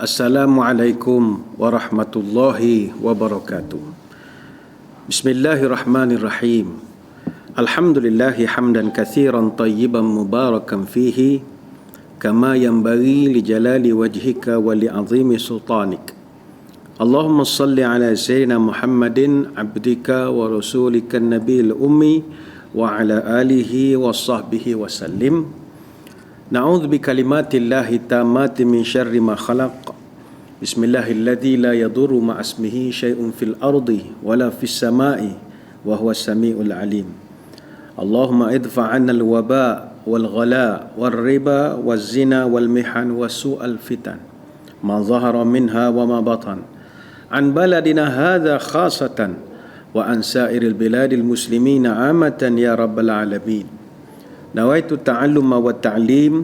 Assalamualaikum warahmatullahi wabarakatuh. Bismillahirrahmanirrahim. Alhamdulillahi hamdan katsiran tayyiban mubarakan fihi kama yanbaghi li jalali wajhika wa li 'azimi sultanik. Allahumma salli ala sayyidina Muhammadin abdika wa rasulika an-nabiyil ummi wa ala alihi wa sahbihi wa sallim. Na'udzu bikalimatillahi tammati min syarri ma khalaq. Bismillahilladzi la yadurru ma'asmihi syai'un fil ardi wala fis sama'i wa huwas samiul alim. Allahumma idfa' 'anna al-waba' wal ghala' wal riba waz zina wal mihan wa su'al fitan ma zahara minha wa ma batan an baladina hadha khasatan wa an sa'iril biladil muslimina 'amatan ya rabbal alamin. Nawaitu ta'alluma wa ta'lim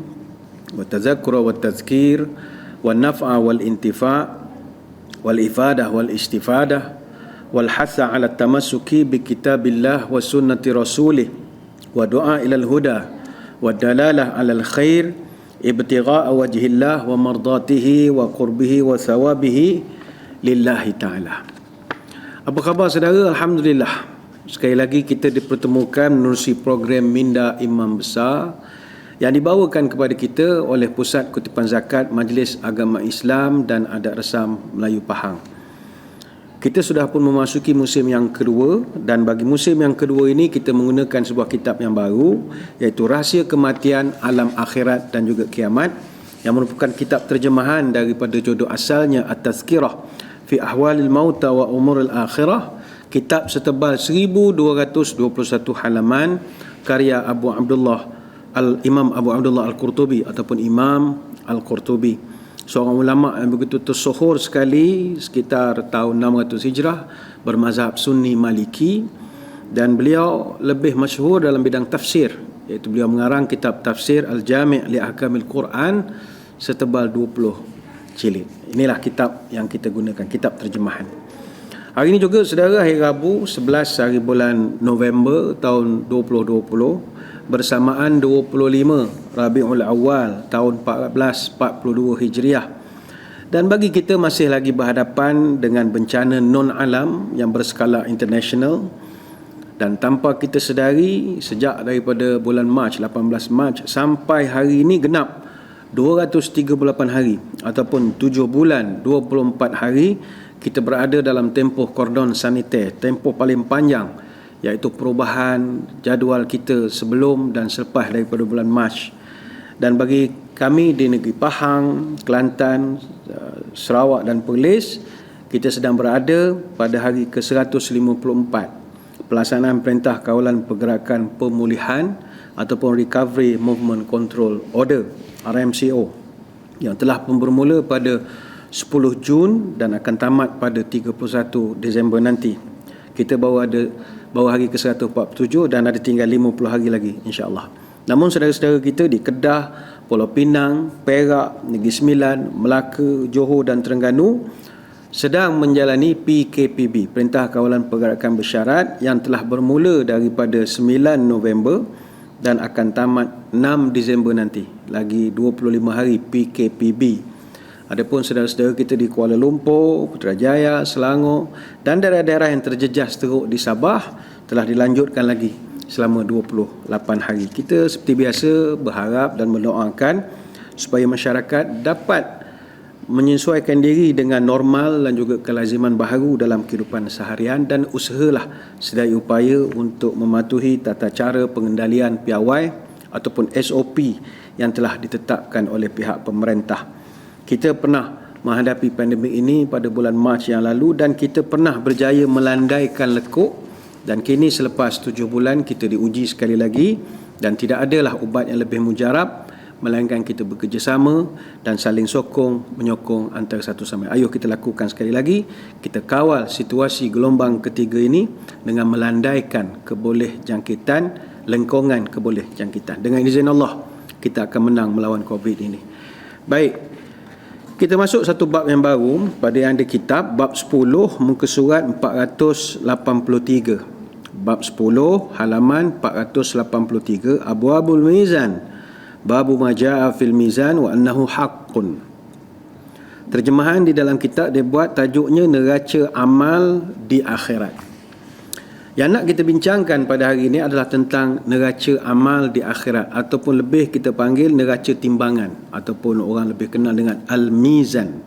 wa tadhakkura wa tadhkir wa naf'a wal intifa' wal ifadah wal istifadah wal hatha 'ala tamassuki bi kitabillah wa sunnati rasulih wa du'a ilal huda wa dalalah 'alal khair ibtigha'a wajhillah wa mardatihi wa qurbihi wa thawabihi lillahi ta'ala. Apa khabar saudara? Alhamdulillah. Sekali lagi kita dipertemukan menerusi program Minda Imam Besar yang dibawakan kepada kita oleh Pusat Kutipan Zakat Majlis Agama Islam dan Adat Resam Melayu Pahang. Kita sudah pun memasuki musim yang kedua, dan bagi musim yang kedua ini kita menggunakan sebuah kitab yang baru, iaitu Rahsia Kematian, Alam Akhirat dan juga Kiamat, yang merupakan kitab terjemahan daripada judul asalnya At-Tazkirah fi Ahwalil Mauta wa Umuril Akhirah. Kitab setebal 1221 halaman karya Imam Abu Abdullah Al-Qurtubi ataupun Imam Al-Qurtubi, seorang ulama yang begitu tersohor sekali sekitar tahun 600 Hijrah, bermazhab Sunni Maliki, dan beliau lebih masyhur dalam bidang tafsir, iaitu beliau mengarang kitab tafsir Al-Jami' li Ahkamil Quran setebal 20 jilid. Inilah kitab yang kita gunakan, kitab terjemahan. Hari ini juga saudara, hari Rabu 11 hari bulan November tahun 2020 bersamaan 25 Rabiul Awal tahun 1442 Hijriah. Dan bagi kita masih lagi berhadapan dengan bencana non-alam yang berskala international, dan tanpa kita sedari sejak daripada bulan Mac, 18 Mac sampai hari ini genap 238 hari ataupun 7 bulan 24 hari kita berada dalam tempoh kordon saniter, tempoh paling panjang, iaitu perubahan jadual kita sebelum dan selepas daripada bulan Mac. Dan bagi kami di negeri Pahang, Kelantan, Sarawak dan Perlis, kita sedang berada pada hari ke-154 pelaksanaan Perintah Kawalan Pergerakan Pemulihan ataupun Recovery Movement Control Order, RMCO, yang telah pun bermula pada 10 Jun dan akan tamat pada 31 Disember nanti. Kita baru hari ke-147 dan ada tinggal 50 hari lagi insya-Allah. Namun saudara-saudara kita di Kedah, Pulau Pinang, Perak, Negeri Sembilan, Melaka, Johor dan Terengganu sedang menjalani PKPB, Perintah Kawalan Pergerakan Bersyarat, yang telah bermula daripada 9 November dan akan tamat 6 Disember nanti. Lagi 25 hari PKPB. Adapun saudara-saudara kita di Kuala Lumpur, Putrajaya, Selangor dan daerah-daerah yang terjejas teruk di Sabah telah dilanjutkan lagi selama 28 hari. Kita seperti biasa berharap dan mendoakan supaya masyarakat dapat menyesuaikan diri dengan normal dan juga kelaziman baharu dalam kehidupan seharian, dan usahalah sedaya upaya untuk mematuhi tata cara pengendalian piawai ataupun SOP yang telah ditetapkan oleh pihak pemerintah. Kita pernah menghadapi pandemik ini pada bulan Mac yang lalu dan kita pernah berjaya melandaikan lekuk, dan kini selepas 7 bulan kita diuji sekali lagi, dan tidak adalah ubat yang lebih mujarab melainkan kita bekerjasama dan saling menyokong antara satu sama lain. Ayuh kita lakukan sekali lagi, kita kawal situasi gelombang ketiga ini dengan melandaikan keboleh jangkitan, lengkungan keboleh jangkitan. Dengan izin Allah kita akan menang melawan COVID ini. Baik, kita masuk satu bab yang baru pada yang ada kitab, bab 10 muka surat 483. Bab 10 halaman 483, Abwabul Mizan, babu ma jaa fil mizan wa annahu haqqun. Terjemahan di dalam kitab dia buat tajuknya neraca amal di akhirat. Yang nak kita bincangkan pada hari ini adalah tentang neraca amal di akhirat, ataupun lebih kita panggil neraca timbangan, ataupun orang lebih kenal dengan al-mizan.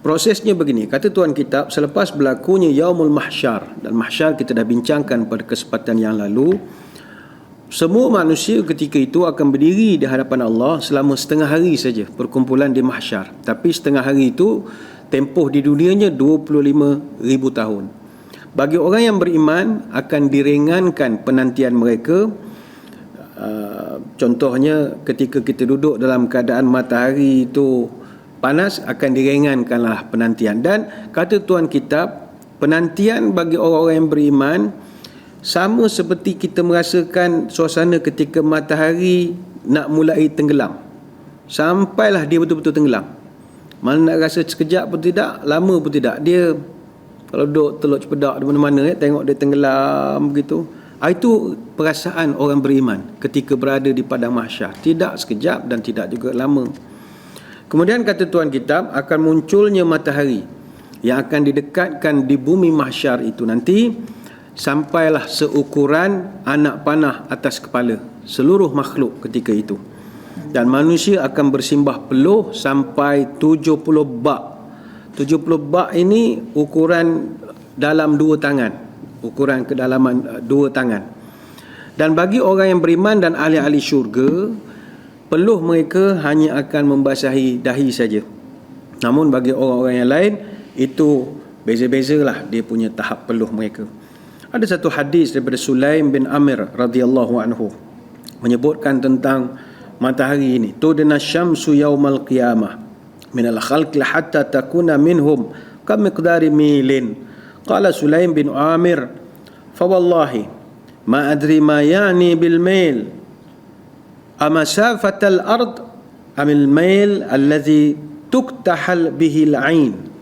Prosesnya begini, kata tuan kitab, selepas berlakunya yaumul mahsyar, dan mahsyar kita dah bincangkan pada kesempatan yang lalu, semua manusia ketika itu akan berdiri di hadapan Allah selama setengah hari saja perkumpulan di mahsyar. Tapi setengah hari itu tempoh di dunianya 25,000 tahun. Bagi orang yang beriman akan diringankan penantian mereka. Contohnya ketika kita duduk dalam keadaan matahari itu panas, akan diringankanlah penantian. Dan kata tuan kitab, penantian bagi orang-orang yang beriman sama seperti kita merasakan suasana ketika matahari nak mulai tenggelam. Sampailah dia betul-betul tenggelam. Mana nak rasa sekejap pun tidak, lama pun tidak. Dia kalau duduk teluk cepedak di mana-mana, tengok dia tenggelam begitu. Itu perasaan orang beriman ketika berada di padang mahsyar. Tidak sekejap dan tidak juga lama. Kemudian kata tuan kitab, akan munculnya matahari yang akan didekatkan di bumi mahsyar itu nanti, sampailah seukuran anak panah atas kepala seluruh makhluk ketika itu. Dan manusia akan bersimbah peluh sampai 70 bak. 70 bak ini ukuran dalam 2 tangan, ukuran kedalaman 2 tangan. Dan bagi orang yang beriman dan ahli-ahli syurga, peluh mereka hanya akan membasahi dahi saja. Namun bagi orang-orang yang lain, itu beza-bezalah dia punya tahap peluh mereka. Ada satu hadis daripada Sulaim bin Amir radhiyallahu anhu menyebutkan tentang matahari ini. Tudna syamsu yaumal qiyamah min al-khalqi hatta takuna minhum kam miqdari milin. Qala Sulaim bin Amir, fa wallahi ma adri ma yani bil mil amasafatal ard amil mil alladhi tuktahal bihi al-ain.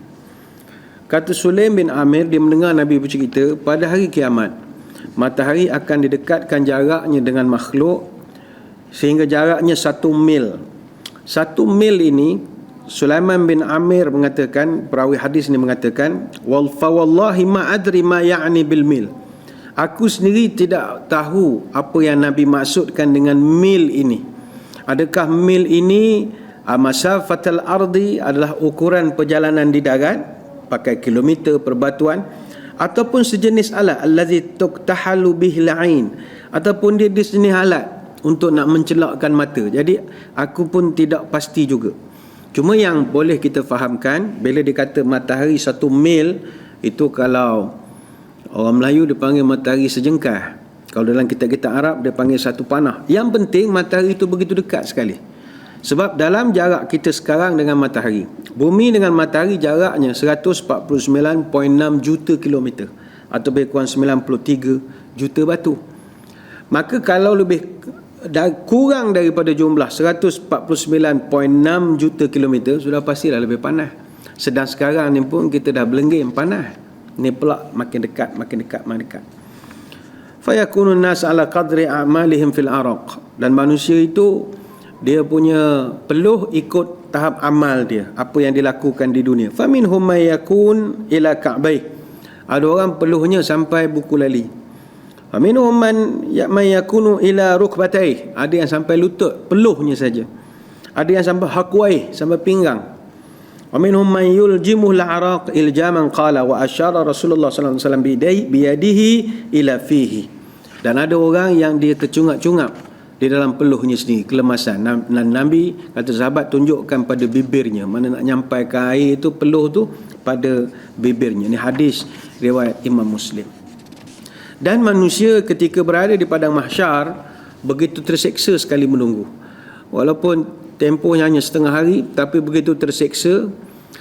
Kata Sulaim bin Amir, dia mendengar Nabi bercerita, pada hari kiamat matahari akan didekatkan jaraknya dengan makhluk sehingga jaraknya 1 mil. 1 mil ini, Sulaiman bin Amir mengatakan, perawi hadis ini mengatakan, fa wallahi ma adri ma ya'ni bil mil. Aku sendiri tidak tahu apa yang Nabi maksudkan dengan mil ini. Adakah mil ini masafatul ardi adalah ukuran perjalanan di darat, pakai kilometer perbatuan, ataupun sejenis alat allazi tuqtahalu bihil ain, ataupun dia sejenis alat untuk nak mencelakkan mata. Jadi aku pun tidak pasti juga. Cuma yang boleh kita fahamkan, bila dikata matahari 1 mil, itu kalau orang Melayu dia panggil matahari sejengkal. Kalau dalam kitab-kitab Arab dia panggil 1 panah. Yang penting matahari itu begitu dekat sekali. Sebab dalam jarak kita sekarang dengan matahari, bumi dengan matahari jaraknya 149.6 juta kilometer, atau lebih kurang 93 juta batu. Maka kalau lebih kurang daripada jumlah 149.6 juta kilometer, sudah pastilah lebih panas. Sedang sekarang ni pun kita dah belenggim panas. Ni pula makin dekat, makin dekat, makin dekat. Fayakunun nas ala qadri a'malihim fil araq. Dan manusia itu dia punya peluh ikut tahap amal dia, apa yang dilakukan di dunia. Faminhum may yakun ila ka'bai. Ada orang peluhnya sampai buku lali. Faminhum man yakunu ila rukbatai. Ada yang sampai lutut, peluhnya saja. Ada yang sampai hakwai, sampai pinggang. Faminhum man yuljimuhu al-araq iljaman qala wa asyara Rasulullah sallallahu alaihi wasallam biyadihi ila fihi. Dan ada orang yang dia tercungap-cungap di dalam peluhnya sendiri, kelemasan. Dan Nabi kata sahabat tunjukkan pada bibirnya, mana nak nyampaikan air itu, peluh tu pada bibirnya. Ini hadis riwayat Imam Muslim. Dan manusia ketika berada di padang mahsyar begitu terseksa sekali menunggu. Walaupun tempohnya hanya setengah hari, tapi begitu terseksa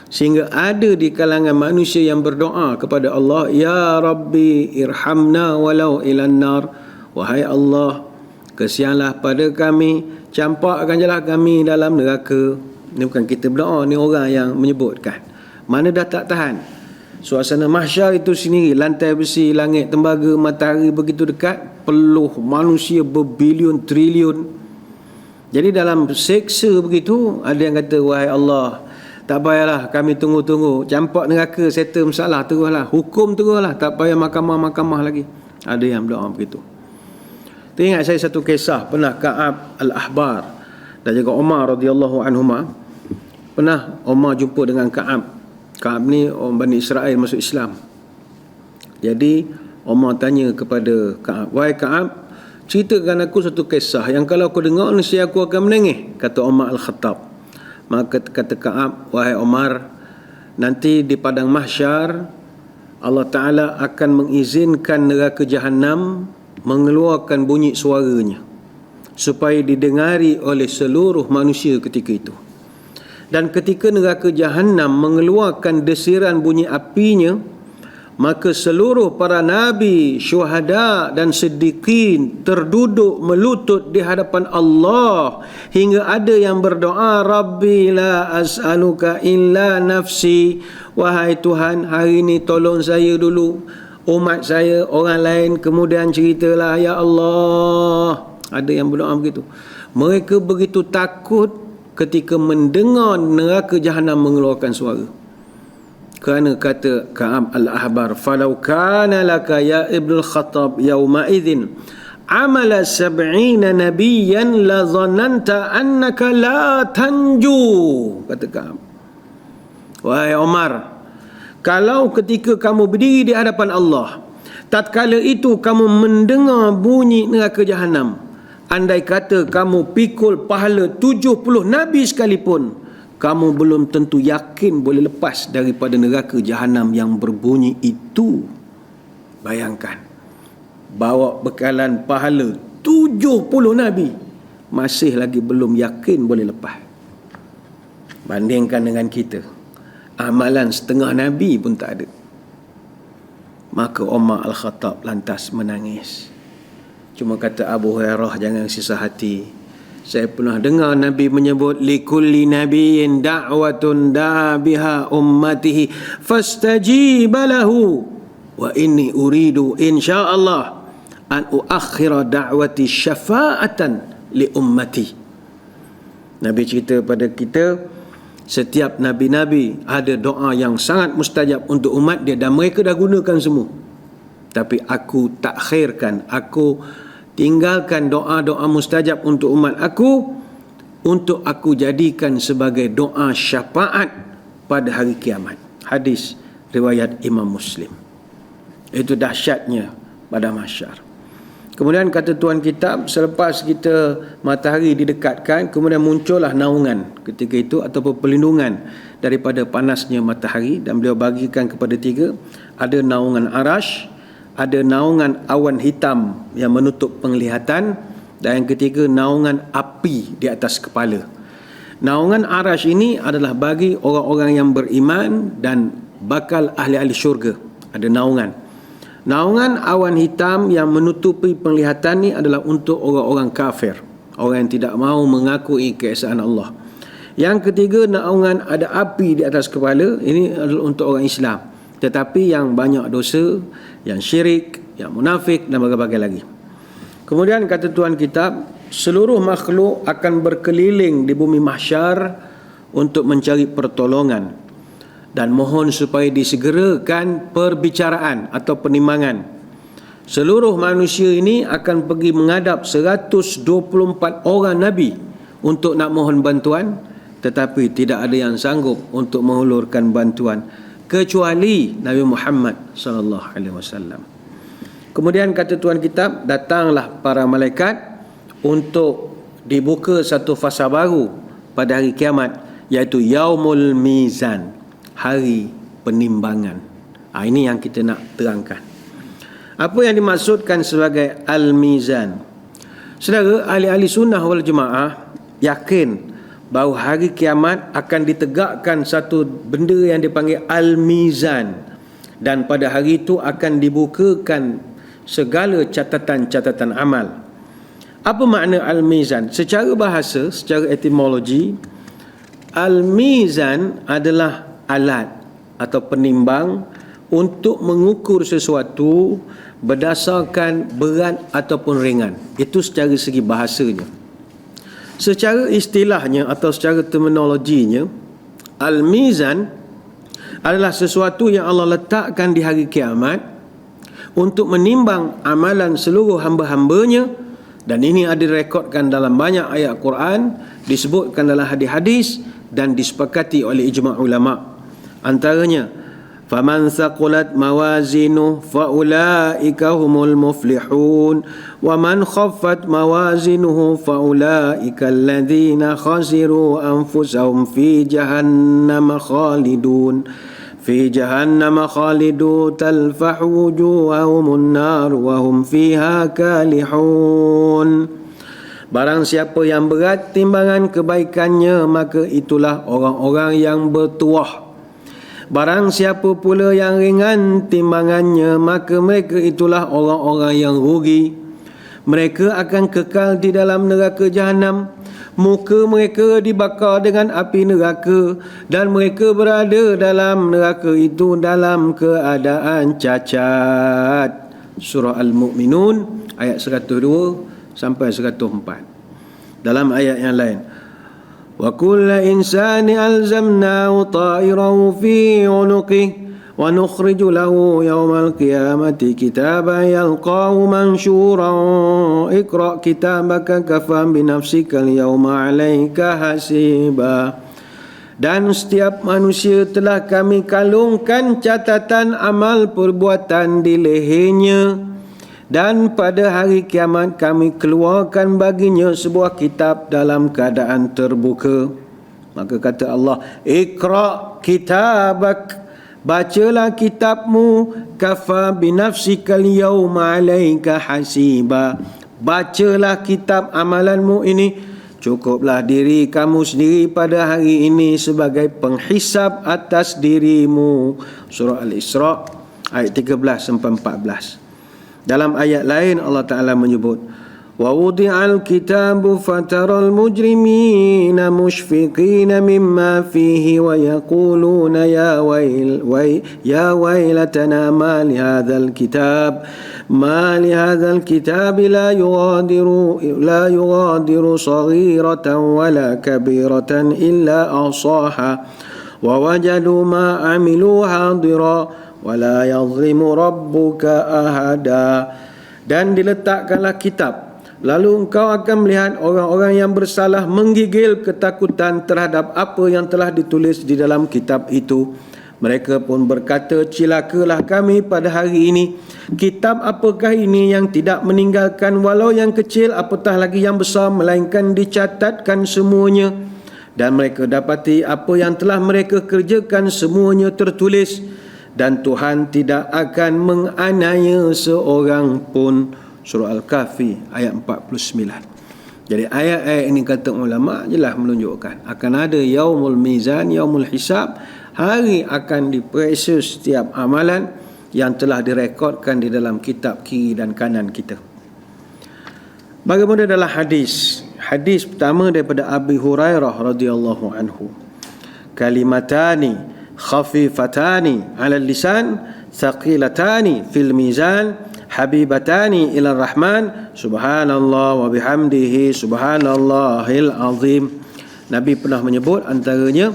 sehingga ada di kalangan manusia yang berdoa kepada Allah, ya Rabbi irhamna walau ilan nar. Wahai Allah, kesianlah pada kami, campakkanlah kami dalam neraka. Ini bukan kita berdoa, ni orang yang menyebutkan. Mana dah tak tahan suasana mahsyar itu sendiri, lantai besi, langit tembaga, matahari begitu dekat, peluh manusia berbilion triliun. Jadi dalam seksa begitu, ada yang kata, wahai Allah, Tak payahlah kami tunggu-tunggu, campak neraka settle masalah teruslah, hukum teruslah, tak payah mahkamah-mahkamah lagi. Ada yang berdoa begitu. Teringat saya satu kisah, pernah Ka'ab al-Ahbar dan juga Umar radhiyallahu anhuma, pernah Umar jumpa dengan Ka'ab. Ka'ab ni orang Bani Israel masuk Islam. Jadi Umar tanya kepada Ka'ab, "Wahai Ka'ab, ceritakan aku satu kisah yang kalau aku dengar nescaya aku akan menangis," kata Umar al-Khattab. Maka kata Ka'ab, "Wahai Umar, nanti di padang mahsyar Allah Ta'ala akan mengizinkan neraka Jahannam mengeluarkan bunyi suaranya supaya didengari oleh seluruh manusia ketika itu. Dan ketika neraka Jahannam mengeluarkan desiran bunyi apinya, maka seluruh para nabi, syuhada dan siddiqin terduduk melutut di hadapan Allah hingga ada yang berdoa, Rabbi la as'aluka illa nafsi, wahai Tuhan, hari ini tolong saya dulu, umat saya, orang lain kemudian ceritalah ya Allah. Ada yang berdoa begitu. Mereka begitu takut ketika mendengar neraka Jahannam mengeluarkan suara. Kerana kata Ka'ab al-Ahbar, falau kana laka ya Ibn al-Khattab yawma idzin amala 70 nabiyyan la dhananta annaka la tanju. Kata Ka'ab, wahai Umar, kalau ketika kamu berdiri di hadapan Allah, tatkala itu kamu mendengar bunyi neraka Jahannam, andai kata kamu pikul pahala 70 nabi sekalipun, kamu belum tentu yakin boleh lepas daripada neraka Jahannam yang berbunyi itu. Bayangkan, bawa bekalan pahala 70 nabi, masih lagi belum yakin boleh lepas. Bandingkan dengan kita, amalan setengah nabi pun tak ada. Maka Umar al-Khattab lantas menangis. Cuma kata Abu Hurairah, jangan sisa hati. Saya pernah dengar Nabi menyebut likulli nabiyyin da'watun da'a biha ummatihi fastajiba lahu wa inni uridu insyaallah an uakhira da'wati syafa'atan li ummati. Nabi cerita pada kita, setiap nabi-nabi ada doa yang sangat mustajab untuk umat dia dan mereka dah gunakan semua. Tapi aku takhirkan, aku tinggalkan doa-doa mustajab untuk umat aku, untuk aku jadikan sebagai doa syafaat pada hari kiamat. Hadis riwayat Imam Muslim. Itu dahsyatnya pada mahsyar. Kemudian kata tuan kitab, selepas kita matahari didekatkan, kemudian muncullah naungan ketika itu ataupun perlindungan daripada panasnya matahari, dan beliau bagikan kepada tiga. Ada naungan arash, ada naungan awan hitam yang menutup penglihatan, dan yang ketiga naungan api di atas kepala. Naungan arash ini adalah bagi orang-orang yang beriman dan bakal ahli-ahli syurga. Ada naungan. Naungan awan hitam yang menutupi penglihatan ni adalah untuk orang-orang kafir, orang yang tidak mahu mengakui keesaan Allah. Yang ketiga, naungan ada api di atas kepala, ini adalah untuk orang Islam. Tetapi yang banyak dosa, yang syirik, yang munafik dan berbagai lagi. Kemudian kata tuan kitab, seluruh makhluk akan berkeliling di bumi mahsyar untuk mencari pertolongan dan mohon supaya disegerakan perbicaraan atau penimbangan. Seluruh manusia ini akan pergi menghadap 124 orang Nabi untuk nak mohon bantuan, tetapi tidak ada yang sanggup untuk menghulurkan bantuan kecuali Nabi Muhammad sallallahu alaihi wasallam. Kemudian kata tuan kitab, datanglah para malaikat untuk dibuka satu fasa baru pada hari kiamat, iaitu Yaumul Mizan, hari penimbangan. Ini yang kita nak terangkan. Apa yang dimaksudkan sebagai Al-Mizan? Saudara, ahli-ahli sunnah wal jemaah yakin bahawa hari kiamat akan ditegakkan satu benda yang dipanggil Al-Mizan, dan pada hari itu akan dibukakan segala catatan-catatan amal. Apa makna Al-Mizan? Secara bahasa, secara etimologi, Al-Mizan adalah alat atau penimbang untuk mengukur sesuatu berdasarkan berat ataupun ringan. Itu secara segi bahasanya. Secara istilahnya atau secara terminologinya, Al-mizan adalah sesuatu yang Allah letakkan di hari kiamat untuk menimbang amalan seluruh hamba-hambanya, dan ini ada direkodkan dalam banyak ayat Quran, disebutkan dalam hadis-hadis dan disepakati oleh ijma' ulama. Antaranya, faman thaqulat mawazinuhu faulaika humul muflihun wa man khaffat mawazinuhu faulaika alladhina khasiru anfusahum fi jahannam khalidun talfahu wujuhahumun nar wa hum fiha kalihun. Barang siapa yang berat timbangan kebaikannya, maka itulah orang-orang yang bertuah. Barang siapa pula yang ringan timbangannya, maka mereka itulah orang-orang yang rugi. Mereka akan kekal di dalam neraka jahanam. Muka mereka dibakar dengan api neraka, dan mereka berada dalam neraka itu dalam keadaan cacat. Surah Al-Mu'minun ayat 102 sampai 104. Dalam ayat yang lain, wa kulla insani alzamnahu ta'irahu fi 'unuqihi wa nukhriju lahu yawmal qiyamati kitaban yalqahu mansyuran iqra' kitabaka kafa bi nafsika al-yawma 'alaika hasiba. Dan setiap manusia telah kami kalungkan catatan amal perbuatan di lehernya, dan pada hari kiamat kami keluarkan baginya sebuah kitab dalam keadaan terbuka. Maka kata Allah, Iqra' kitabak, bacalah kitabmu, kafa binafsikal yawma 'alaika hasiba. Bacalah kitab amalanmu ini, cukuplah diri kamu sendiri pada hari ini sebagai penghisab atas dirimu. Surah Al-Isra ayat 13 sampai 14. Dalam ayat lain Allah Ta'ala menyebut, wa wudi'al kitabu fataral mujrimina mushfiqina mimma fihi wa yaquluna ya waylatana ma li hadzal kitab la yughadiru saghiratan wala kabiratan illa ahsaha wa wajadu ma amilu hadira wala yazlimu rabbuka ahada. Dan diletakkanlah kitab, lalu engkau akan melihat orang-orang yang bersalah menggigil ketakutan terhadap apa yang telah ditulis di dalam kitab itu. Mereka pun berkata, cilakalah kami pada hari ini. Kitab apakah ini yang tidak meninggalkan walau yang kecil, apatah lagi yang besar, melainkan dicatatkan semuanya. Dan mereka dapati apa yang telah mereka kerjakan semuanya tertulis, dan Tuhan tidak akan menganiaya seorang pun. Surah Al-Kahfi ayat 49. Jadi ayat-ayat ini kata ulama jelas menunjukkan akan ada yaumul mizan, yaumul hisab, hari akan diperiksa setiap amalan yang telah direkodkan di dalam kitab kiri dan kanan kita. Bagaimana dalam hadis pertama daripada Abi Hurairah radhiyallahu anhu, kalimatani khafifatani 'ala lisan thaqilatani fil mizan habibatani ila rahman subhanallah wa bihamdihi subhanallahil azim. Nabi pernah menyebut antaranya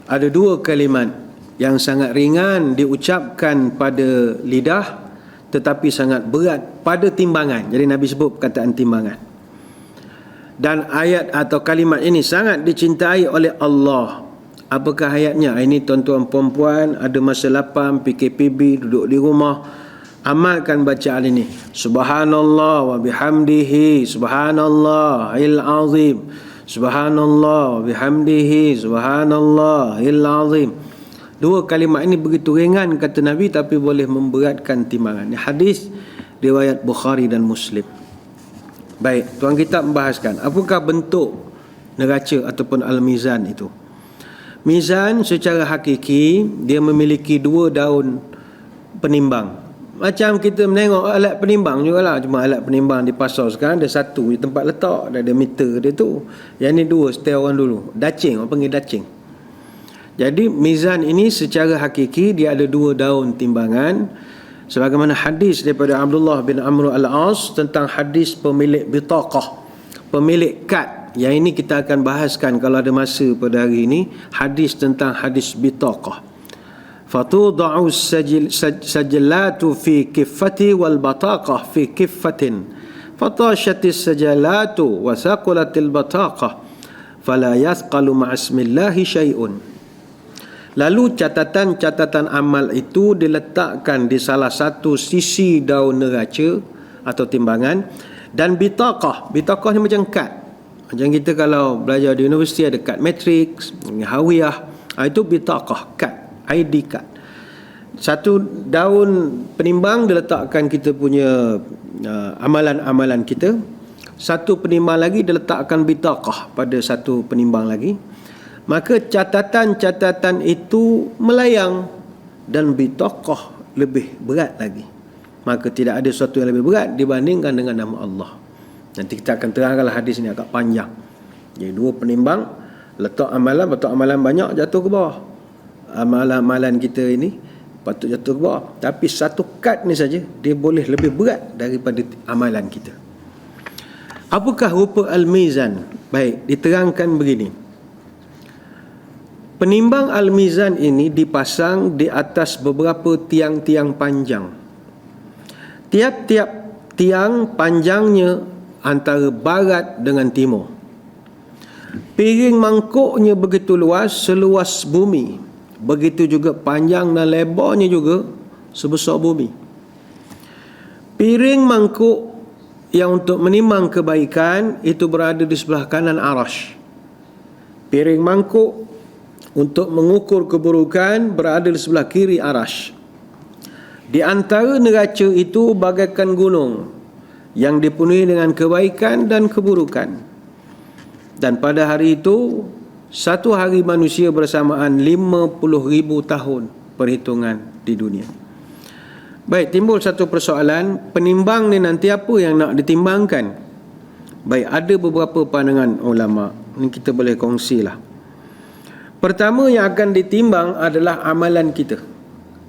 ada dua kalimat yang sangat ringan diucapkan pada lidah tetapi sangat berat pada timbangan. Jadi Nabi sebut perkataan timbangan. Dan ayat atau kalimat ini sangat dicintai oleh Allah. Apakah ayatnya? Ini tuan-tuan perempuan ada masa lapang, PKPB, duduk di rumah, amalkan bacaan ini. Subhanallah wa bihamdihi subhanallahil azim. Subhanallah wa bihamdihi subhanallahil azim. Dua kalimat ini begitu ringan kata Nabi, tapi boleh memberatkan timbangan. Ini hadis riwayat Bukhari dan Muslim. Baik, tuan kita membahaskan apakah bentuk neraca ataupun al-mizan itu. Mizan secara hakiki dia memiliki dua daun penimbang. Macam kita menengok alat penimbang jugalah, cuma alat penimbang di pasar sekarang ada satu di tempat letak, ada meter dia tu. Yang ni dua, setel orang dulu. Dacing, orang panggil dacing. Jadi mizan ini secara hakiki dia ada dua daun timbangan. Sebagaimana hadis daripada Abdullah bin Amr al-As tentang hadis pemilik bitaqah, pemilik kad. Yang ini kita akan bahaskan kalau ada masa pada hari ini, hadis tentang hadis bitaqah. Fatuda'u sajlatu fi kiffati wal bataqah fi kiffatin. Fatashatis sajalatu wa saqulatil bataqah. Fala yathqalu ma'asmillahi syai'un. Lalu catatan-catatan amal itu diletakkan di salah satu sisi daun neraca atau timbangan, dan bitaqah ni macam kad. Macam kita kalau belajar di universiti ada kad matrix, hawiyah, itu bitaqah, kad, ID kad. Satu daun penimbang diletakkan kita punya amalan-amalan kita. Satu penimbang lagi diletakkan bitaqah pada satu penimbang lagi. Maka catatan-catatan itu melayang dan bitaqah lebih berat lagi. Maka tidak ada sesuatu yang lebih berat dibandingkan dengan nama Allah. Nanti kita akan terangkan hadis ini agak panjang. Jadi dua penimbang, letak amalan banyak jatuh ke bawah. Amalan-amalan kita ini patut jatuh ke bawah. Tapi satu kad ni saja dia boleh lebih berat daripada amalan kita. Apakah rupa al-mizan? Baik, diterangkan begini. Penimbang al-mizan ini dipasang di atas beberapa tiang-tiang panjang. Tiap-tiap tiang panjangnya antara barat dengan timur. Piring mangkuknya begitu luas, seluas bumi. Begitu juga panjang dan lebarnya juga sebesar bumi. Piring mangkuk yang untuk menimbang kebaikan itu berada di sebelah kanan arash. Piring mangkuk untuk mengukur keburukan berada di sebelah kiri arash. Di antara neraca itu bagaikan gunung yang dipenuhi dengan kebaikan dan keburukan. Dan pada hari itu, satu hari manusia bersamaan 50,000 tahun perhitungan di dunia. Baik, timbul satu persoalan, penimbang ni nanti apa yang nak ditimbangkan? Baik, ada beberapa pandangan ulama. Ini kita boleh kongsilah. Pertama yang akan ditimbang adalah amalan kita.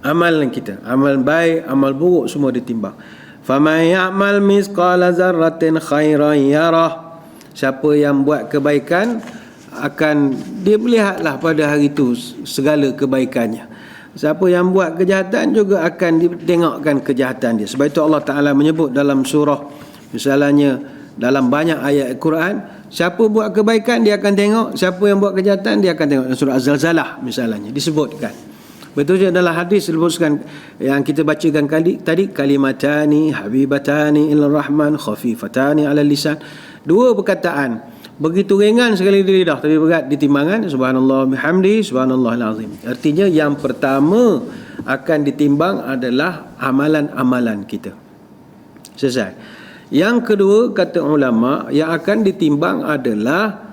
Amalan kita, amal baik, amal buruk semua ditimbang. Faman ya'mal mithqala dzarratin khairan yarah. Siapa yang buat kebaikan akan dia melihatlah pada hari itu segala kebaikannya. Siapa yang buat kejahatan juga akan ditengokkan kejahatan dia. Sebab itu Allah Ta'ala menyebut dalam surah, misalnya dalam banyak ayat Al-Quran, siapa buat kebaikan dia akan tengok, siapa yang buat kejahatan dia akan tengok. Surah Az-Zalzalah misalnya disebutkan. Betul je dalam hadis disebutkan yang kita bacakan tadi, kalimatani habibatani ilar rahman khafifatani ala lisan. Dua perkataan begitu ringan sekali di lidah tapi berat di timbangan. Subhanallah bihamdi, subhanallahil azim. Artinya yang pertama akan ditimbang adalah amalan-amalan kita. Selesai. Yang kedua, kata ulama, yang akan ditimbang adalah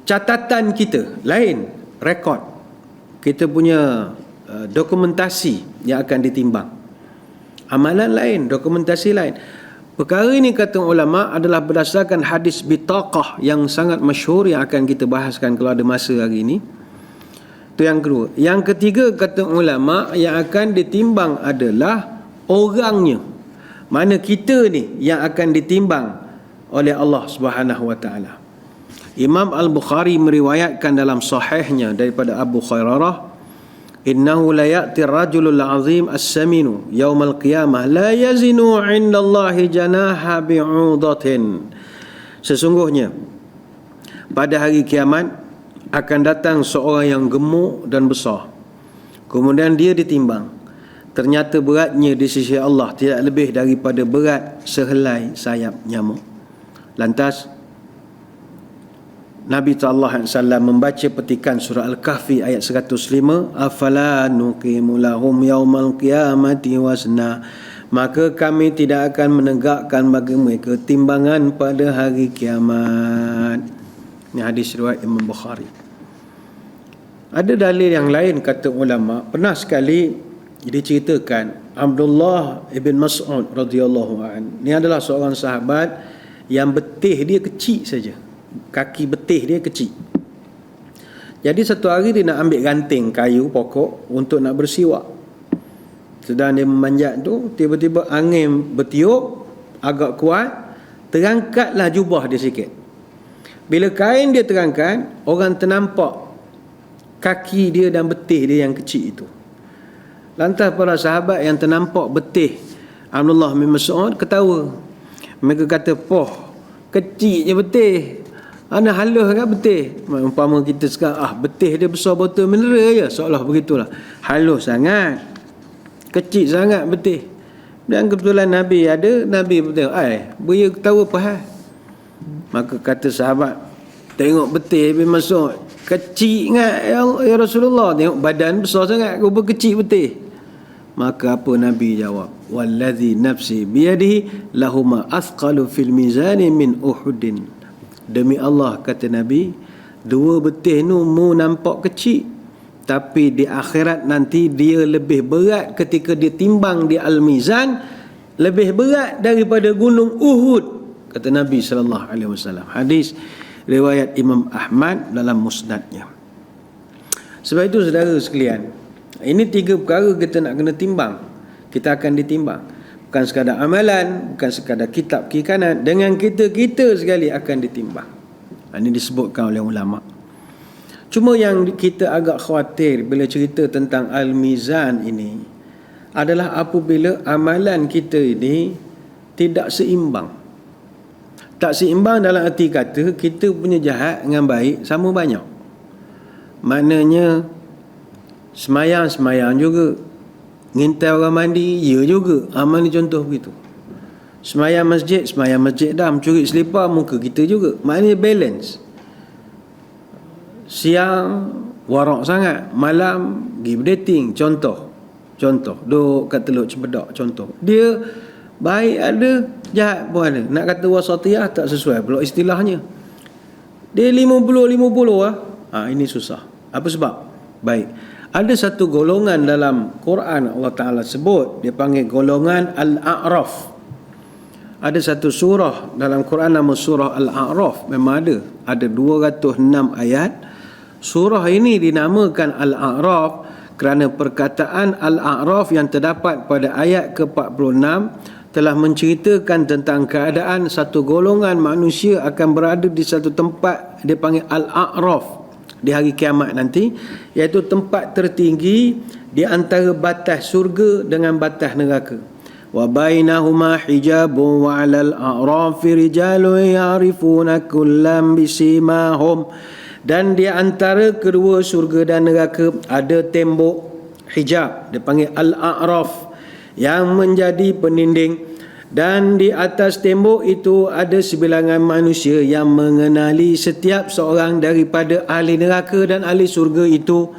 catatan kita, lain rekod. Kita punya dokumentasi yang akan ditimbang. Amalan lain, dokumentasi lain. Perkara ini kata ulama adalah berdasarkan hadis bitaqah yang sangat masyhur yang akan kita bahaskan kalau ada masa hari ini. Itu yang kedua. Yang ketiga kata ulama yang akan ditimbang adalah orangnya. Mana kita ni yang akan ditimbang oleh Allah Subhanahu wa taala. Imam Al-Bukhari meriwayatkan dalam sahihnya daripada Abu Khairarah, innahu la ya'ti ar-rajulul 'azim as-saminu yaumal qiyamah la yazinu 'indallahi janaha bi'udatin. Sesungguhnya pada hari kiamat akan datang seorang yang gemuk dan besar. Kemudian dia ditimbang. Ternyata beratnya di sisi Allah tidak lebih daripada berat sehelai sayap nyamuk. Lantas Nabi SAW membaca petikan surah Al-Kahfi ayat 105, afala nuqimu lahum yaumal qiyamati wazna. Maka kami tidak akan menegakkan bagi mereka timbangan pada hari kiamat. Ini hadis riwayat Imam Bukhari. Ada dalil yang lain kata ulama. Pernah sekali diceritakan Abdullah ibn Mas'ud radhiyallahu anhu. Ini adalah seorang sahabat yang betih dia kecil saja. Kaki betih dia kecil. Jadi satu hari dia nak ambil ranting kayu pokok untuk nak bersiwak. Sedang dia memanjat tu, tiba-tiba angin bertiup agak kuat, terangkatlah jubah dia sikit. Bila kain dia terangkan, orang ternampak kaki dia dan betih dia yang kecil itu. Lantas para sahabat yang ternampak betih Abdullah bin Mas'ud ketawa. Mereka kata, poh, kecil je betih, ana halus kan betih. Umpama kita sekarang, betih dia besar botol mineral je, seolah begitulah. Halus sangat, kecil sangat betih. Dan kebetulan Nabi ada, Nabi bertengok, buaya ketawa apa hal? Maka kata sahabat, tengok betih bin Mas'ud, kecil sangat ya Rasulullah. Tengok badan besar sangat, rupa kecil betih. Maka apa Nabi jawab? Wallazi nafsi biyadihi lahuma athqalu fil mizani min Uhudin. Demi Allah, kata Nabi, dua betih ni mu nampak kecil, tapi di akhirat nanti dia lebih berat ketika dia timbang di Al-Mizan, lebih berat daripada gunung Uhud, kata Nabi SAW. Hadis riwayat Imam Ahmad dalam musnadnya. Sebab itu saudara sekalian, ini tiga perkara kita nak kena timbang. Kita akan ditimbang. Bukan sekadar amalan, bukan sekadar kitab kiri kanan, dengan kita sekali akan ditimbang. Ini disebutkan oleh ulama. Cuma yang kita agak khawatir bila cerita tentang Al-Mizan ini adalah apabila amalan kita ini tidak seimbang. Tak seimbang dalam arti kata kita punya jahat dengan baik sama banyak. Maknanya semayang juga, ngintai orang mandi ya juga, amal ni contoh begitu. Semayang masjid dah, mencuri selipar muka kita juga. Maknanya balance. Siang warak sangat, malam pergi berdating, contoh duduk kat Teluk Cempedak, contoh. Dia baik ada, jahat pun ada. Nak kata wasatiyah tak sesuai pula istilahnya. Dia 50-50 lah. Ini susah. Apa sebab? Baik, ada satu golongan dalam Quran Allah Ta'ala sebut, dia panggil golongan Al-A'raf. Ada satu surah dalam Quran nama surah Al-A'raf. Memang ada 206 ayat. Surah ini dinamakan Al-A'raf kerana perkataan Al-A'raf yang terdapat pada ayat ke-46 telah menceritakan tentang keadaan satu golongan manusia akan berada di satu tempat dia panggil Al-A'raf di hari kiamat nanti, iaitu tempat tertinggi di antara batas surga dengan batas neraka. Wa bainahuma hijabun wa 'alal a'rafi rijalun ya'rifuna kullam bisimahum. Dan di antara kedua surga dan neraka ada tembok hijab, dia panggil Al-A'raf, yang menjadi peninding. Dan di atas tembok itu ada sebilangan manusia yang mengenali setiap seorang daripada ahli neraka dan ahli surga itu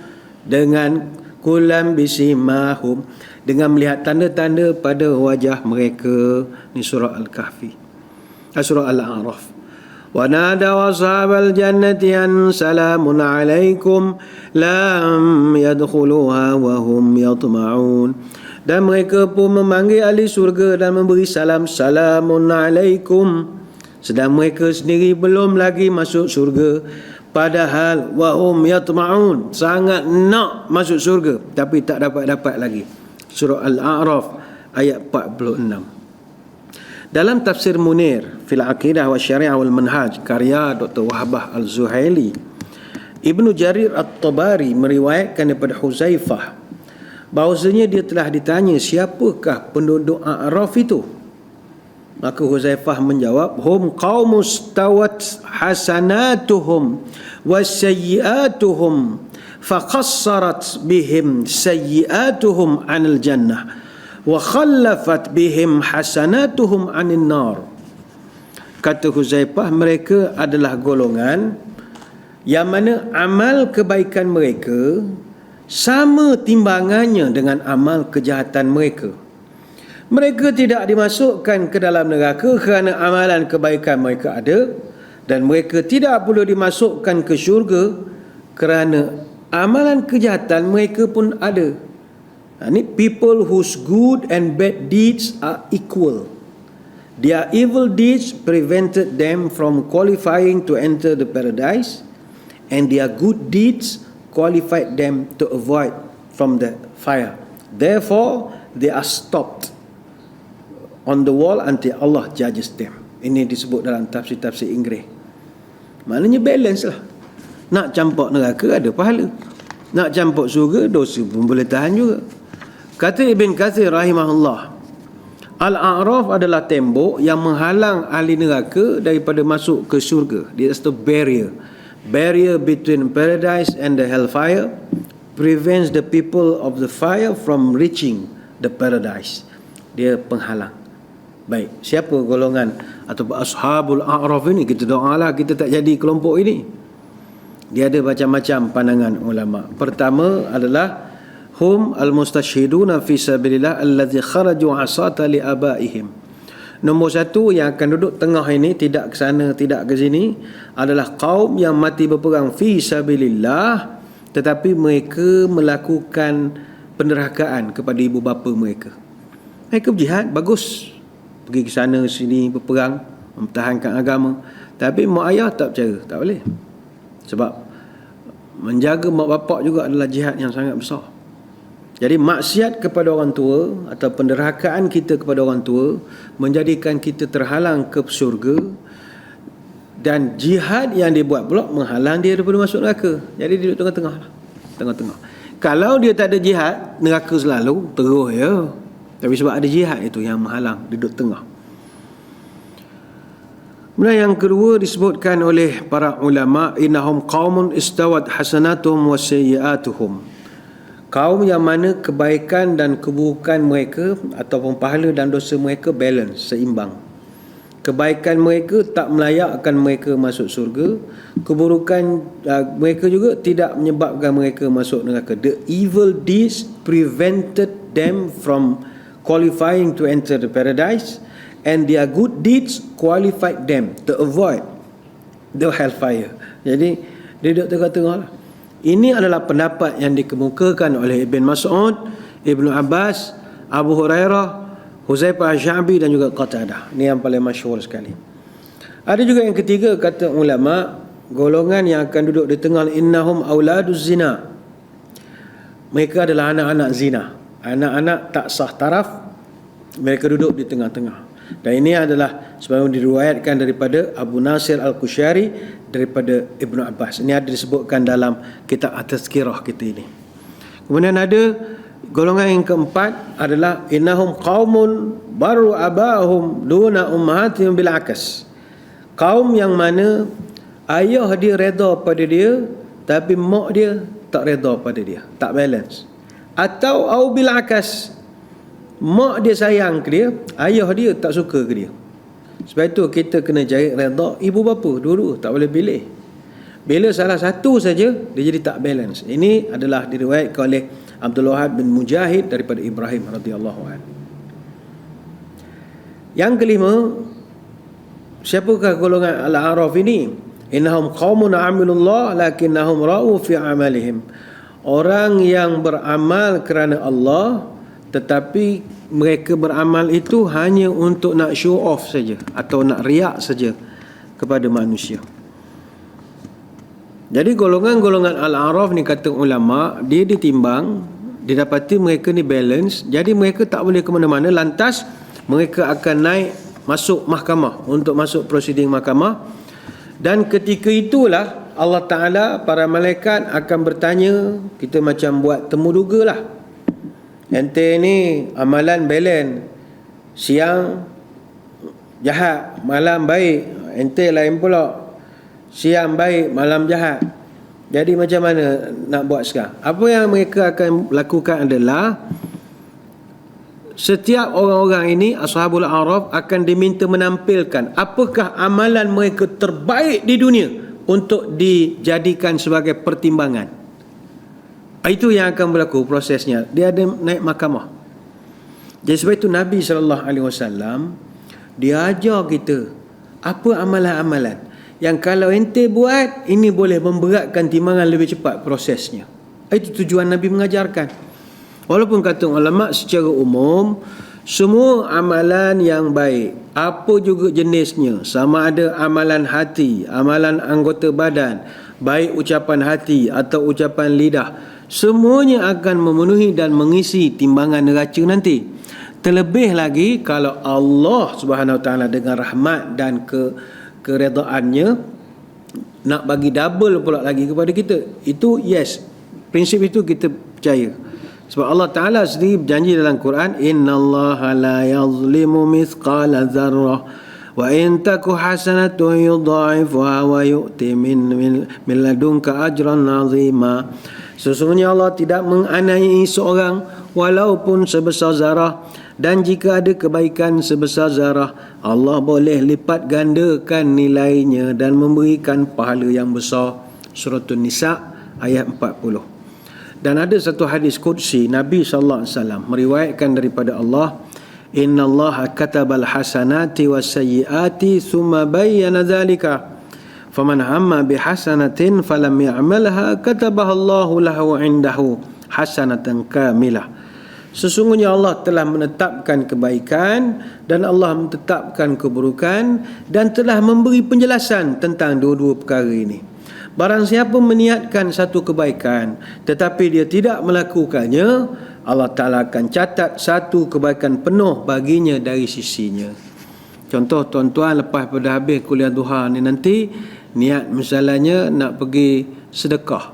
dengan kulam bisimahum, dengan melihat tanda-tanda pada wajah mereka. Ini surah Al-Kahfi, surah Al-A'raf. Wa nadaw ashabal jannati an salamun alaikum lam yadkhuluha wa hum yatma'un. Dan mereka pun memanggil ahli surga dan memberi salam, salamun alaikum, sedang mereka sendiri belum lagi masuk surga, padahal wahum yatma'un, sangat nak masuk surga tapi tak dapat lagi. Surah Al-A'raf ayat 46. Dalam tafsir Munir fil Aqidah wa Syariah wal Manhaj karya Dr. Wahbah Al-Zuhaili, Ibnu Jarir At-Tabari meriwayatkan daripada Huzaifah bahawasanya dia telah ditanya siapakah penduduk A'raf itu. Maka Huzaifah menjawab, hum qaumus tawat hasanatuhum wasayyiatuhum faqassarat bihim sayyiatuhum 'anil jannah wa khallafat bihim hasanatuhum 'anil nar. Kata Huzaifah, mereka adalah golongan yang mana amal kebaikan mereka sama timbangannya dengan amal kejahatan mereka. Mereka tidak dimasukkan ke dalam neraka kerana amalan kebaikan mereka ada, dan mereka tidak pula dimasukkan ke syurga kerana amalan kejahatan mereka pun ada. Ini people whose good and bad deeds are equal. Their evil deeds prevented them from qualifying to enter the paradise, and their good deeds qualified them to avoid from the fire. Therefore, they are stopped on the wall until Allah judges them. Ini disebut dalam tafsir-tafsir Inggeris. Maknanya balance lah. Nak campak neraka ada pahala, nak campak surga dosa pun boleh tahan juga. Kata Ibn Kathir rahimahullah, Al-A'raf adalah tembok yang menghalang ahli neraka daripada masuk ke syurga. It's the barrier between paradise and the hellfire, prevents the people of the fire from reaching the paradise. Dia penghalang. Baik, siapa golongan atau ashabul a'raf ini? Kita doalah kita tak jadi kelompok ini. Dia ada macam-macam pandangan ulama. Pertama adalah hum al-mustashhiduna fi sabilillah allazi kharaju asata li abaihim. Nombor satu yang akan duduk tengah ini, tidak ke sana tidak ke sini, adalah kaum yang mati berperang fi sabilillah tetapi mereka melakukan penderhakaan kepada ibu bapa mereka. Mereka berjihad bagus, pergi ke sana sini berperang mempertahankan agama, tapi mak ayah tak percaya, tak boleh. Sebab menjaga mak bapak juga adalah jihad yang sangat besar. Jadi maksiat kepada orang tua atau penderhakaan kita kepada orang tua menjadikan kita terhalang ke syurga, dan jihad yang dia buat pula menghalang dia daripada masuk neraka. Jadi dia duduk tengah-tengah lah. Tengah-tengah. Kalau dia tak ada jihad, neraka selalu terus ya. Tapi sebab ada jihad itu yang menghalang, duduk tengah. Kemudian yang kedua disebutkan oleh para ulama, innahum qaumun istawat hasanatuhum wa sayyi'atuhum. Kaum yang mana kebaikan dan keburukan mereka ataupun pahala dan dosa mereka balance, seimbang. Kebaikan mereka tak melayakkan mereka masuk surga, keburukan mereka juga tidak menyebabkan mereka masuk neraka. The evil deeds prevented them from qualifying to enter the paradise, and their good deeds qualified them to avoid the hellfire. Jadi dia duduk tengah-tengah lah. Ini adalah pendapat yang dikemukakan oleh Ibn Mas'ud, Ibn Abbas, Abu Hurairah, Huzaifah Al-Sya'bi dan juga Qatadah. Ini yang paling masyhur sekali. Ada juga yang ketiga, kata ulama, golongan yang akan duduk di tengah, innahum auladuz zina. Mereka adalah anak-anak zina, anak-anak tak sah taraf. Mereka duduk di tengah-tengah. Dan ini adalah sebagaimana diriwayatkan daripada Abu Nasir Al-Qusyari daripada Ibnu Abbas. Ini ada disebutkan dalam kitab At-Tazkirah kita ini. Kemudian ada golongan yang keempat adalah innahum qaumun baru abahum duna ummahatihim bil akas. Kaum yang mana ayah dia redha pada dia tapi mak dia tak redha pada dia, tak balance. Atau au bil akas, mak dia sayang ke dia, ayah dia tak suka ke dia. Sebab itu kita kena cari redha ibu bapa dulu, tak boleh pilih. Bila salah satu saja dia jadi tak balance. Ini adalah diriwayatkan oleh Abdul Wahab bin Mujahid daripada Ibrahim radhiyallahu anhu. Yang kelima, siapakah golongan Al-A'raf ini? Innahum qaumun amilullah lakinnahum ra'u fi amalihim. Orang yang beramal kerana Allah tetapi mereka beramal itu hanya untuk nak show off saja atau nak riak saja kepada manusia. Jadi golongan-golongan Al-A'raf ni kata ulama, dia ditimbang, didapati mereka ni balance, jadi mereka tak boleh ke mana-mana, lantas mereka akan naik masuk mahkamah, untuk masuk prosiding mahkamah. Dan ketika itulah Allah Ta'ala, para malaikat akan bertanya, kita macam buat temu duga lah. Ente ni amalan balance, siang jahat, malam baik. Ente lain pula, siang baik, malam jahat. Jadi macam mana nak buat sekarang? Apa yang mereka akan lakukan adalah, setiap orang-orang ini, Ashabul A'raf, akan diminta menampilkan apakah amalan mereka terbaik di dunia untuk dijadikan sebagai pertimbangan. Itu yang akan berlaku prosesnya. Dia ada naik mahkamah. Jadi sebab itu Nabi SAW dia ajar kita apa amalan-amalan yang kalau ente buat, ini boleh memberatkan timbangan lebih cepat prosesnya. Itu tujuan Nabi mengajarkan. Walaupun kata ulama secara umum, semua amalan yang baik, apa juga jenisnya, sama ada amalan hati, amalan anggota badan, baik ucapan hati atau ucapan lidah, semuanya akan memenuhi dan mengisi timbangan neraca nanti. Terlebih lagi kalau Allah Subhanahu Wa Taala dengan rahmat dan keredaannya nak bagi double pula lagi kepada kita. Itu yes, prinsip itu kita percaya. Sebab Allah Ta'ala sendiri berjanji dalam Quran, innallaha la yazlimu mithqala dzarrah wa in taku hasanatun yudha'ifuha wa yu'ti min ladunka ajran 'azima. Sesungguhnya Allah tidak menganiaya seorang walaupun sebesar zarah, dan jika ada kebaikan sebesar zarah, Allah boleh lipat gandakan nilainya dan memberikan pahala yang besar. Surah An-Nisa ayat 40. Dan ada satu hadis qudsi, Nabi sallallahu alaihi wasallam meriwayatkan daripada Allah, innallaha katabal hasanati wasayyiati thumma bayyana dzalika faman hamma bihasanatin falam ya'malha katabaha Allahu lahu 'indahu hasanatan kamilah. Sesungguhnya Allah telah menetapkan kebaikan dan Allah menetapkan keburukan dan telah memberi penjelasan tentang dua-dua perkara ini. Barang siapa meniatkan satu kebaikan tetapi dia tidak melakukannya, Allah Ta'ala akan catat satu kebaikan penuh baginya dari sisinya. Contoh tuan-tuan, lepas pada habis kuliah duha ni nanti, niat misalnya nak pergi sedekah,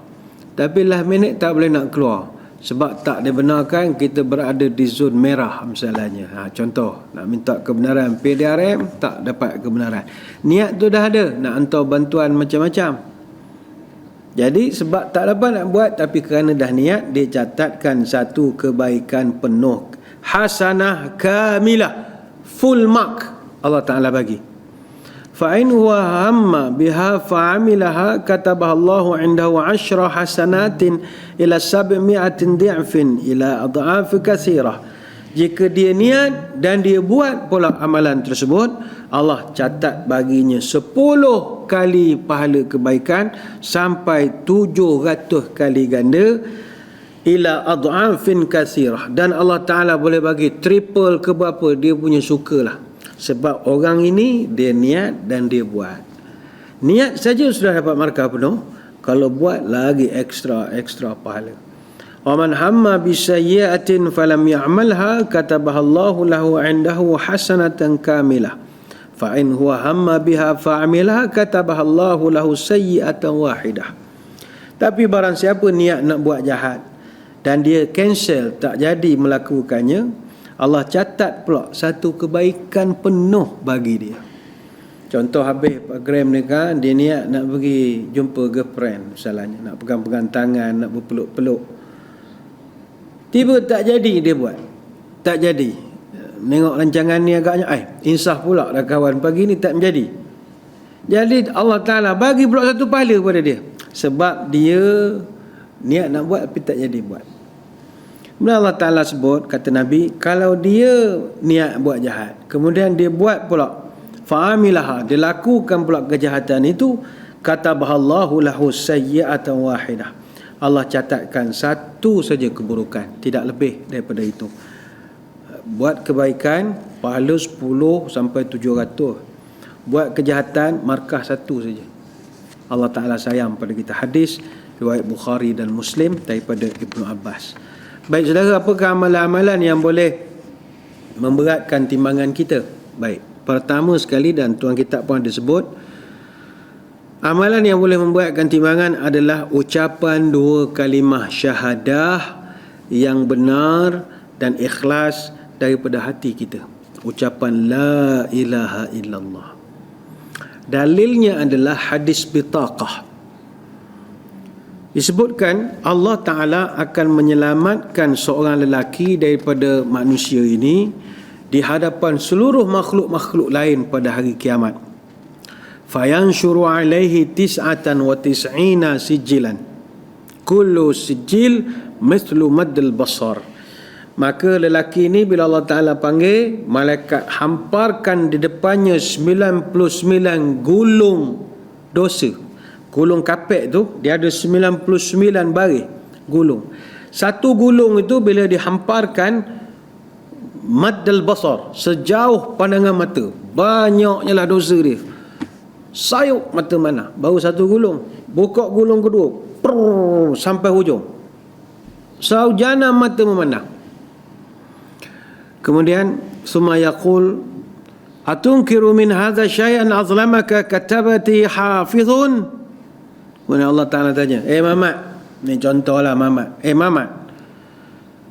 tapi last minute tak boleh nak keluar sebab tak dibenarkan kita berada di zon merah misalnya. Contoh, nak minta kebenaran PDRM, tak dapat kebenaran. Niat tu dah ada, nak hantar bantuan macam-macam. Jadi sebab tak dapat nak buat, tapi kerana dah niat, dia catatkan satu kebaikan penuh, hasanah kamilah, full mark Allah Ta'ala bagi. Fa'in huwa hamma biha fa'amilaha katabaha Allahu 'indahu 10 hasanatin ila 700 di'fin ila adha'af katsirah. Jika dia niat dan dia buat pula amalan tersebut, Allah catat baginya 10 kali pahala kebaikan sampai 700 kali ganda, ila adha'afin katsirah. Dan Allah Ta'ala boleh bagi triple ke berapa dia punya sukalah. Sebab orang ini dia niat dan dia buat. Niat saja sudah dapat markah penuh, kalau buat lagi ekstra pahala. Wa man hamma bisayyi'atin falam ya'malha katabaha Allahu lahu 'indahu hasanatan kamilah. Fa in huwa hamma biha fa'amilha katabaha Allahu lahu sayyi'atan wahidah. Tapi barang siapa niat nak buat jahat dan dia cancel, tak jadi melakukannya, Allah catat pula satu kebaikan penuh bagi dia. Contoh, habis program ni kan, dia niat nak pergi jumpa girlfriend misalnya, nak pegang-pegang tangan, nak berpeluk-peluk, tiba tak jadi dia buat. Tak jadi. Tengok rancangan ni agaknya insaf pula dah kawan, pagi ni tak menjadi. Jadi Allah Ta'ala bagi pula satu pahala kepada dia, sebab dia niat nak buat tapi tak jadi buat. Kemudian Allah Ta'ala sebut, kata Nabi, kalau dia niat buat jahat, kemudian dia buat pula, fa'amilaha, dia lakukan pula kejahatan itu, katabahallahu lahu sayyi'atan wahidah. Allah catatkan satu saja keburukan, tidak lebih daripada itu. Buat kebaikan, pahala 10 sampai 700. Buat kejahatan, markah satu saja. Allah Ta'ala sayang pada kita. Hadis riwayat Bukhari dan Muslim daripada Ibnu Abbas. Baik saudara, apakah amalan-amalan yang boleh memberatkan timbangan kita? Baik, pertama sekali, dan tuan kitab pun ada sebut, amalan yang boleh memberatkan timbangan adalah ucapan 2 kalimah syahadah yang benar dan ikhlas daripada hati kita. Ucapan la ilaha illallah. Dalilnya adalah hadis bitaqah. Disebutkan Allah Ta'ala akan menyelamatkan seorang lelaki daripada manusia ini di hadapan seluruh makhluk-makhluk lain pada hari kiamat. Fayanshuru alaihi 99 sijilan, kullu sijil mithlu maddil basar. Maka lelaki ini bila Allah Ta'ala panggil, malaikat hamparkan di depannya 99 gulung dosa. Gulung kapek tu, dia ada 99 baris gulung. Satu gulung itu bila dihamparkan, maddal basar, sejauh pandangan mata, banyaknya lah dosa dia. Sayup mata mana, baru satu gulung. Buka gulung kedua, sampai hujung, saujana mata memandang. Kemudian summa yaqul atunkiru min hadha syai'an azlamaka katabati hafizun. Kemudian Allah Ta'ala tanya, Muhammad, ni contohlah Muhammad, Muhammad,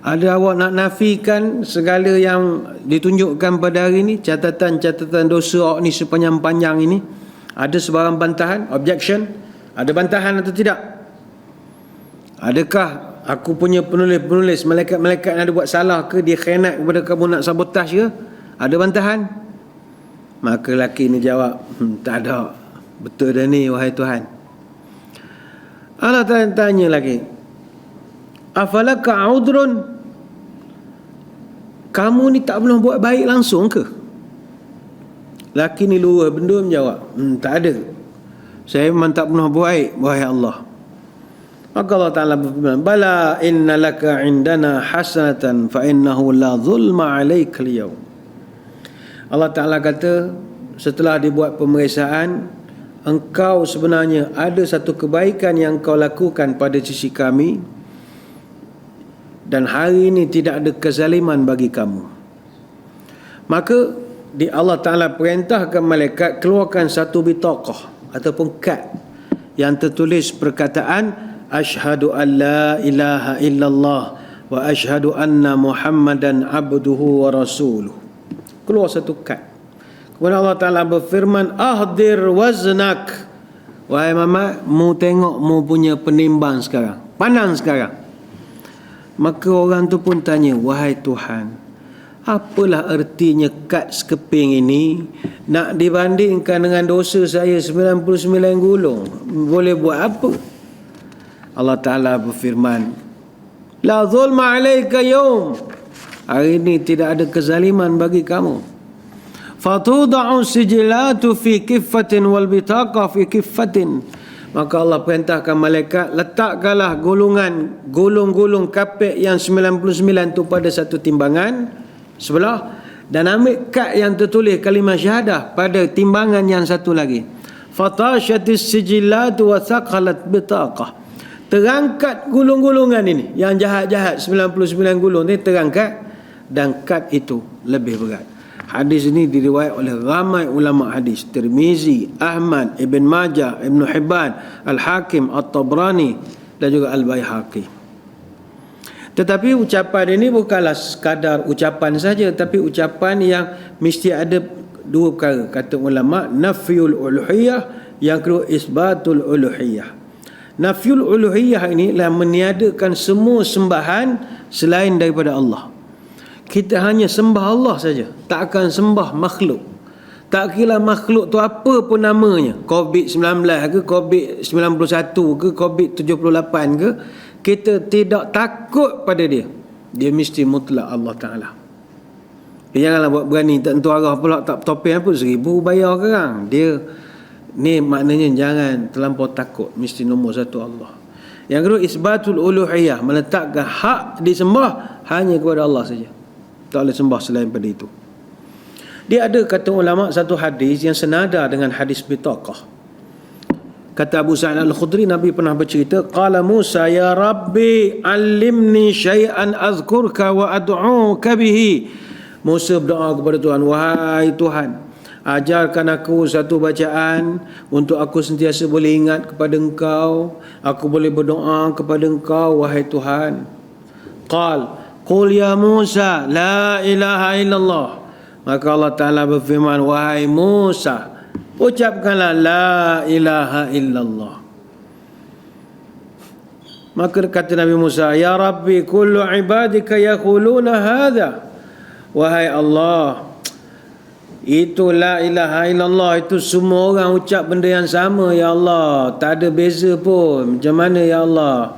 ada awak nak nafikan segala yang ditunjukkan pada hari ni, catatan-catatan dosa awak ni sepanjang-panjang ini, ada sebarang bantahan, objection, ada bantahan atau tidak? Adakah aku punya penulis-penulis, malaikat-malaikat yang ada buat salah ke, dia khianat kepada kamu, nak sabotaj ke? Ada bantahan? Maka lelaki ni jawab, tak ada. Betul dah ni, wahai Tuhan. Allah tanya lagi, afalaka udrun, kamu ni tak pernah buat baik langsung ke? Lelaki ni luar benda menjawab, tak ada, saya memang tak pernah buat baik, wahai Allah. Maka Allah Ta'ala berfirman, bala inna laka indana hasanatan fa innahu la zulma alaika al-yawm. Allah Ta'ala kata, setelah dibuat pemeriksaan, engkau sebenarnya ada satu kebaikan yang kau lakukan pada sisi kami, dan hari ini tidak ada kezaliman bagi kamu. Maka Allah Ta'ala perintahkan malaikat keluarkan satu bitaqah ataupun kad yang tertulis perkataan asyhadu an la ilaha illallah wa asyhadu anna muhammadan abduhu wa rasuluh. Keluar satu kad. Kemudian Allah Ta'ala berfirman, ahdir waznak, wahai Muhammad, mu tengok mu punya penimbang sekarang, pandang sekarang. Maka orang tu pun tanya, wahai Tuhan, apalah artinya kad sekeping ini nak dibandingkan dengan dosa saya 99 gulung, boleh buat apa? Allah Ta'ala berfirman, la zulma alaika yawm, hari ini tidak ada kezaliman bagi kamu. Fatuda'u sijilatu fi kiffatin wal bitaqa fi kiffatin. Maka Allah perintahkan malaikat, letakkanlah gulung-gulung kapek yang 99 tu pada satu timbangan sebelah, dan ambil kad yang tertulis kalimah syahadah pada timbangan yang satu lagi. Fatashatis sijilatu wa thaqalat bitaqah. Terangkat gulung-gulungan ini, yang jahat-jahat 99 gulung ni terangkat, dan kad itu lebih berat. Hadis ini diriwayat oleh ramai ulama hadis, Tirmizi, Ahmad, Ibn Majah, Ibn Hibban, Al-Hakim, At-Tabrani dan juga Al-Baihaqi. Tetapi ucapan ini bukanlah sekadar ucapan saja, tapi ucapan yang mesti ada dua perkara. Kata ulama, nafyul uluhiyah, yang kedua isbatul uluhiyah. Nafyul uluhiyah ini adalah meniadakan semua sembahan selain daripada Allah. Kita hanya sembah Allah saja, tak akan sembah makhluk. Tak kira makhluk tu apa pun namanya, COVID-19 ke, COVID-91 ke, COVID-78 ke, kita tidak takut pada dia. Dia mesti mutlak Allah Ta'ala. Janganlah buat berani tak tentu arah pula, tak topeng apa, 1000 bayar sekarang. Dia ni maknanya jangan terlampau takut, mesti nombor satu Allah. Yang kedua, isbatul uluhiyah, meletakkan hak disembah hanya kepada Allah saja, tak boleh sembah selain pada itu. Dia ada, kata ulama, satu hadis yang senada dengan hadis bitaqah. Kata Abu Sa'id Al-Khudri, Nabi pernah bercerita, qala Musa ya Rabbi allimni syai'an azkurka wa ad'uka bihi. Musa berdoa kepada Tuhan, wahai Tuhan, ajarkan aku satu bacaan untuk aku sentiasa boleh ingat kepada Engkau, aku boleh berdoa kepada Engkau, wahai Tuhan. Qul ya Musa la ilaha illallah. Maka Allah Ta'ala berfirman, wahai Musa, ucapkanlah la ilaha illallah. Maka kata Nabi Musa, ya Rabbi kullu ibadika yaquluna hadha. Wahai Allah, itu la ilaha illallah itu semua orang ucap benda yang sama, ya Allah, tak ada beza pun. Macam mana ya Allah,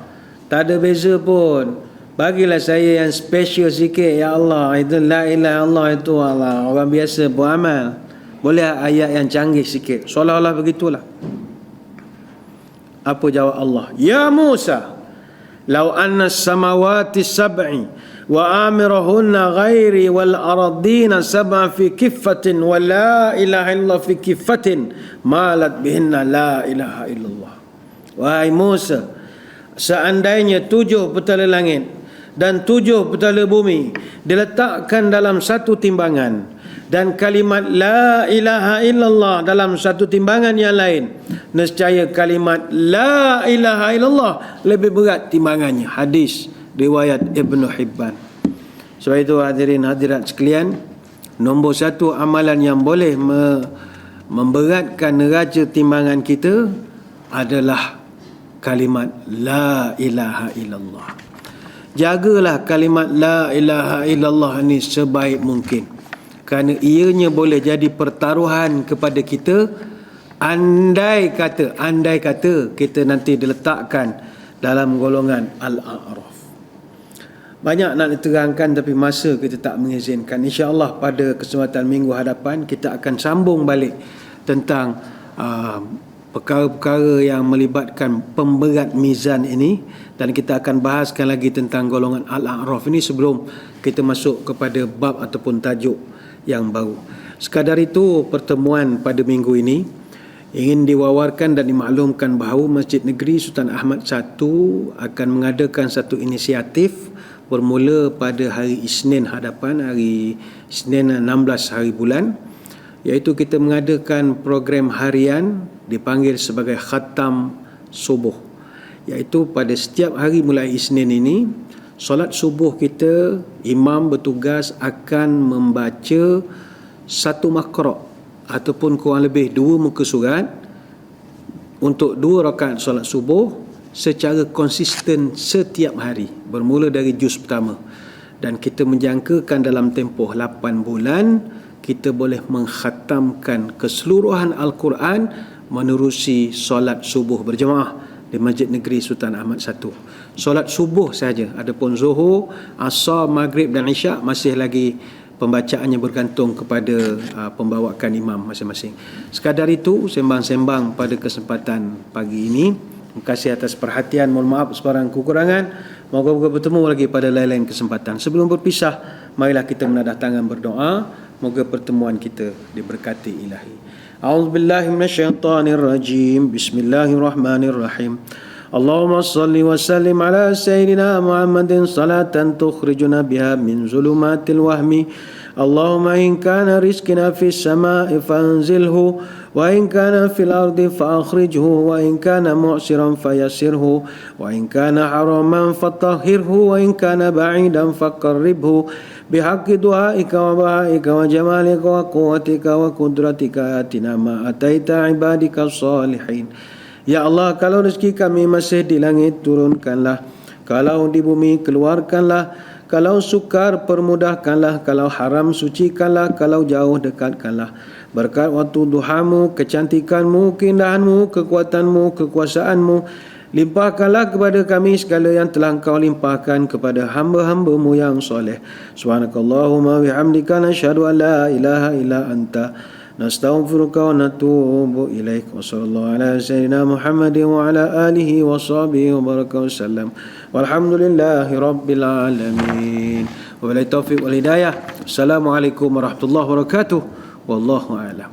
tak ada beza pun. Bagilah saya yang special sikit ya Allah. Itu la ilaha illallah itu Allah, orang biasa beramal. Boleh ayat yang canggih sikit, seolah-olah begitulah. Apa jawab Allah? Ya Musa, lau anna samawati sab'i wa amirahunna ghairi wal ardina sab'a fi kiffatin wa la ilaha illallah fi kiffatin malat bihinna la ilaha illallah. Wahai Musa, seandainya 7 petala langit dan 7 petala bumi diletakkan dalam satu timbangan, dan kalimat la ilaha illallah dalam satu timbangan yang lain, nescaya kalimat la ilaha illallah lebih berat timbangannya. Hadis riwayat Ibnu Hibban. Sebab itu hadirin hadirat sekalian, nombor satu amalan yang boleh memberatkan neraca timbangan kita adalah kalimat la ilaha illallah. Jagalah kalimat la ilaha illallah ni sebaik mungkin, kerana ianya boleh jadi pertaruhan kepada kita. Andai kata kita nanti diletakkan dalam golongan Al-A'raf. Banyak nak diterangkan tapi masa kita tak mengizinkan. InsyaAllah pada kesempatan minggu hadapan kita akan sambung balik tentang perkara-perkara yang melibatkan pemberat mizan ini, dan kita akan bahaskan lagi tentang golongan Al-A'raf ini sebelum kita masuk kepada bab ataupun tajuk yang baru. Sekadar itu, pertemuan pada minggu ini ingin diwawarkan dan dimaklumkan bahawa Masjid Negeri Sultan Ahmad I akan mengadakan satu inisiatif bermula pada hari Isnin hadapan, hari Isnin 16 hari bulan, iaitu kita mengadakan program harian dipanggil sebagai Khatam Subuh, iaitu pada setiap hari mulai Isnin ini, solat subuh kita, imam bertugas akan membaca satu makra' ataupun kurang lebih 2 muka surat untuk 2 rakaat solat subuh secara konsisten setiap hari, bermula dari juz pertama, dan kita menjangkakan dalam tempoh 8 bulan kita boleh mengkhatamkan keseluruhan Al-Quran menerusi solat subuh berjemaah di Masjid Negeri Sultan Ahmad I. Solat subuh saja, adapun zuhur, asar, maghrib dan isyak masih lagi pembacaannya bergantung kepada pembawakan imam masing-masing. Sekadar itu sembang-sembang pada kesempatan pagi ini. Terima kasih atas perhatian. Mohon maaf sebarang kekurangan. Moga-moga bertemu lagi pada lain-lain kesempatan. Sebelum berpisah, marilah kita menadah tangan berdoa. Moga pertemuan kita diberkati ilahi. A'udzubillahi minasyaitonirrajim. Bismillahirrahmanirrahim. Allahumma salli wa sallim ala sayyidina Muhammadin salatan tukhrijuna biha min zulumatil wahmi. Allahumma in kana rizqina fis sama'i fanzilhu wa in kana fil ardi fa akhrijhu wa in kana mu'siran fayassirhu wa in kana haraman fatahhirhu wa in kana ba'idan faqarribhu bihaqqi du'aika wa bahaika wa jamalika wa quwwatika wa qudratika atina ma ataita ibadika salihin. Ya Allah, kalau rezeki kami masih di langit, turunkanlah. Kalau di bumi, keluarkanlah. Kalau sukar, permudahkanlah. Kalau haram, sucikanlah. Kalau jauh, dekatkanlah. Berkat waktu duhamu, kecantikanmu, keindahanmu, kekuatanmu, kekuasaanmu, limpahkanlah kepada kami segala yang telah Engkau limpahkan kepada hamba-hambamu yang soleh. Subhanakallahumma bihamdika nasyhadu an la ilaha illa anta nastaghfiruka wa natubu ilaik. Wa sallallahu ala sayyidina Muhammadin wa ala alihi wa sahbihi wa baraka wa sallam. Walhamdulillahi rabbil alamin. Wabillahi taufiq wal hidayah. Assalamualaikum warahmatullahi wabarakatuh. Wallahu a'lam.